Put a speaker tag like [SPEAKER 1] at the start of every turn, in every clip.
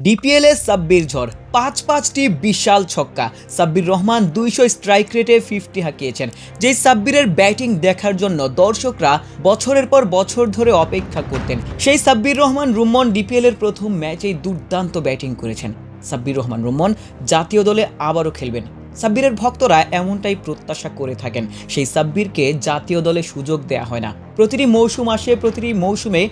[SPEAKER 1] ডিপিএলে সাব্বির ঝড় পাঁচটি বিশাল ছক্কা। সাব্বির রহমান 200 স্ট্রাইক রেটে 50 হাঁকিয়েছেন। যেই সাব্বিরের ব্যাটিং দেখার জন্য দর্শকরা বছরের পর বছর ধরে অপেক্ষা করতেন, সেই সাব্বির রহমান রুম্মন ডিপিএলের প্রথম ম্যাচেই দুর্দান্ত ব্যাটিং করেছেন। সাব্বির রহমান রুম্মন জাতীয় দলে আবারও খেলবেন। সাব্বিরের ভক্তরা এমনটাই প্রত্যাশা করে থাকেন। সেই সাব্বিরকে জাতীয় দলে সুযোগ দেয়া হয় না। প্রতিটি মৌসুম আসে, প্রতিটি মৌসুমে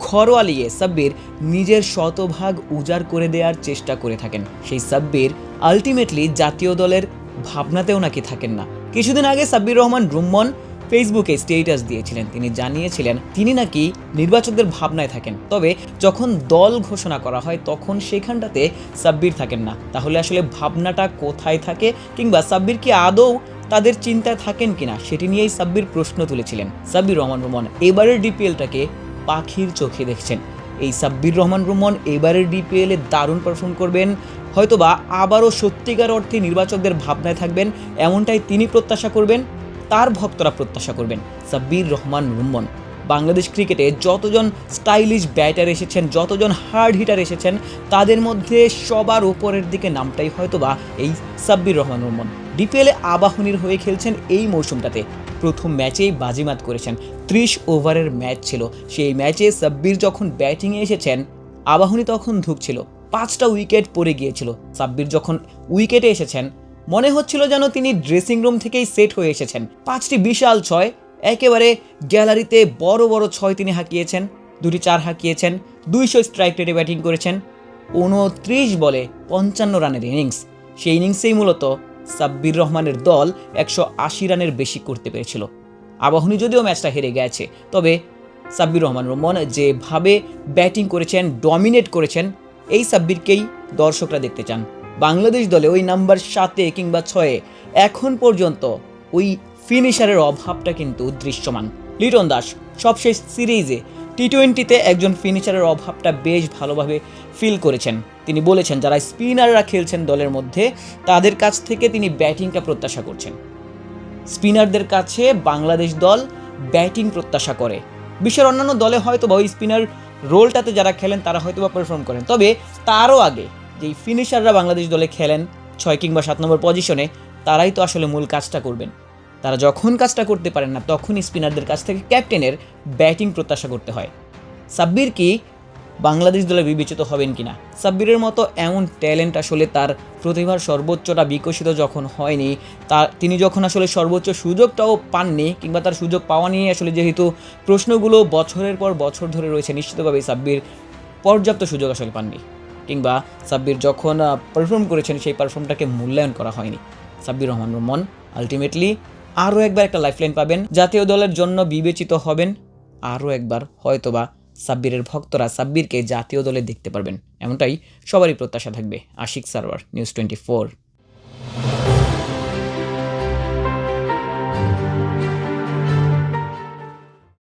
[SPEAKER 1] ঘরোয়া লিগে সাব্বির নিজের শতভাগ উজাড় করে দেওয়ার চেষ্টা করে থাকেন। সেই সাব্বির আলটিমেটলি জাতীয় দলের ভাবনাতেও নাকি থাকেন না। কিছুদিন আগে সাব্বির রহমান রুম্মন ফেসবুকে স্টেটাস দিয়েছিলেন, তিনি জানিয়েছিলেন তিনি নাকি নির্বাচকদের ভাবনায় থাকেন, তবে যখন দল ঘোষণা করা হয় তখন সেখানটাতে সাব্বির থাকেন না। তাহলে আসলে ভাবনাটা কোথায় থাকে, কিংবা সাব্বির কি আদৌ তাদের চিন্তায় থাকেন কিনা, সেটি নিয়েই সাব্বির প্রশ্ন তুলেছিলেন। সাব্বির রহমান রুম্মন এবারের ডিপিএলটাকে পাখির চোখে দেখছেন। এই সাব্বির রহমান রুম্মন এবারের ডিপিএলে দারুণ পারফর্ম করবেন, হয়তোবা আবারও সত্যিকার অর্থে নির্বাচকদের ভাবনায় থাকবেন, এমনটাই তিনি প্রত্যাশা করবেন, তার ভক্তরা প্রত্যাশা করবেন। সাব্বির রহমান রুম্মন বাংলাদেশ ক্রিকেটে যতজন স্টাইলিশ ব্যাটার এসেছেন, যতজন হার্ড হিটার এসেছেন, তাদের মধ্যে সবার উপরের দিকে নামটাই হয়তোবা এই সাব্বির রহমান রুম্মন। ডিপিএলে আবাহনীর হয়ে খেলছেন এই মৌসুমটাতে। প্রথম ম্যাচেই বাজিমাত করেছেন। 30 ওভারের ম্যাচ ছিল। সেই ম্যাচে সাব্বির যখন ব্যাটিংয়ে এসেছেন, আবাহনী তখন ধুঁকছিল, 5টা উইকেট পড়ে গিয়েছিল। সাব্বির যখন উইকেটে এসেছেন, মনে হচ্ছিল যেন তিনি ড্রেসিং রুম থেকেই সেট হয়ে এসেছেন। 5টি বিশাল ছয়, একেবারে গ্যালারিতে বড় বড় ছয় তিনি হাঁকিয়েছেন। 2টি 4 হাঁকিয়েছেন, 200 স্ট্রাইক রেটে ব্যাটিং করেছেন। 29 বলে 55 রানের ইনিংস। সেই ইনিংসেই মূলত সাব্বির রহমানের দল 180 রানের বেশি করতে পেরেছিল। আবাহনী যদিও ম্যাচটা হেরে গেছে, তবে সাব্বির রহমান রুম্মন যেভাবে ব্যাটিং করেছেন, ডমিনেট করেছেন, এই সাব্বিরকেই দর্শকরা দেখতে চান। বাংলাদেশ দলে ওই নাম্বার 7 কিংবা 6 এখন পর্যন্ত ওই ফিনিশারের অভাবটা কিন্তু দৃশ্যমান। লিটন দাস সবশেষ সিরিজে টি20তে একজন ফিনিশারের অভাবটা বেশ ভালোভাবে ফিল করেছেন। তিনি বলেছেন যারা স্পিনাররা খেলছেন দলের মধ্যে, তাদের কাছ থেকে তিনি ব্যাটিংটা প্রত্যাশা করছেন। স্পিনারদের কাছে বাংলাদেশ দল ব্যাটিং প্রত্যাশা করে। বিশ্বের অন্যান্য দলে হয়তো বা ওই স্পিনার রোলটাতে যারা খেলেন তারা হয়তো বা পারফর্ম করেন, তবে তারও আগে যেই ফিনিশাররা বাংলাদেশ দলে খেলেন 6 কিংবা 7 নম্বর পজিশনে, তারাই তো আসলে মূল কাজটা করবেন। তারা যখন কাজটা করতে পারেন না, তখনই স্পিনারদের কাছ থেকে ক্যাপ্টেনের ব্যাটিং প্রত্যাশা করতে হয়। সাব্বির কি বাংলাদেশ দলে বিবেচিত হবেন কিনা? সাব্বিরের মতো এমন ট্যালেন্ট আসলে তার প্রতিভার সর্বোচ্চটা বিকশিত যখন হয়নি, তিনি যখন আসলে সর্বোচ্চ সুযোগটাও পাননি, কিংবা তার সুযোগ পাওয়া নিয়ে আসলে যেহেতু প্রশ্নগুলো বছরের পর বছর ধরে রয়েছে, নিশ্চিতভাবেই সাব্বির পর্যাপ্ত সুযোগ আসলে পাননি, কিংবা সাব্বির যখন পারফর্ম করেছেন সেই পারফর্মটাকে মূল্যায়ন করা হয়নি। সাব্বির রহমান রুম্মন আলটিমেটলি আরও একবার একটা লাইফলাইন পাবেন, জাতীয় দলের জন্য বিবেচিত হবেন। আরও একবার হয়তোবা সাব্বিরের ভক্তরা সাব্বিরকে জাতীয় দলে দেখতে পারবেন, এমনটাই সবারই প্রত্যাশা থাকবে। আশিক সারওয়ার, নিউজ 24।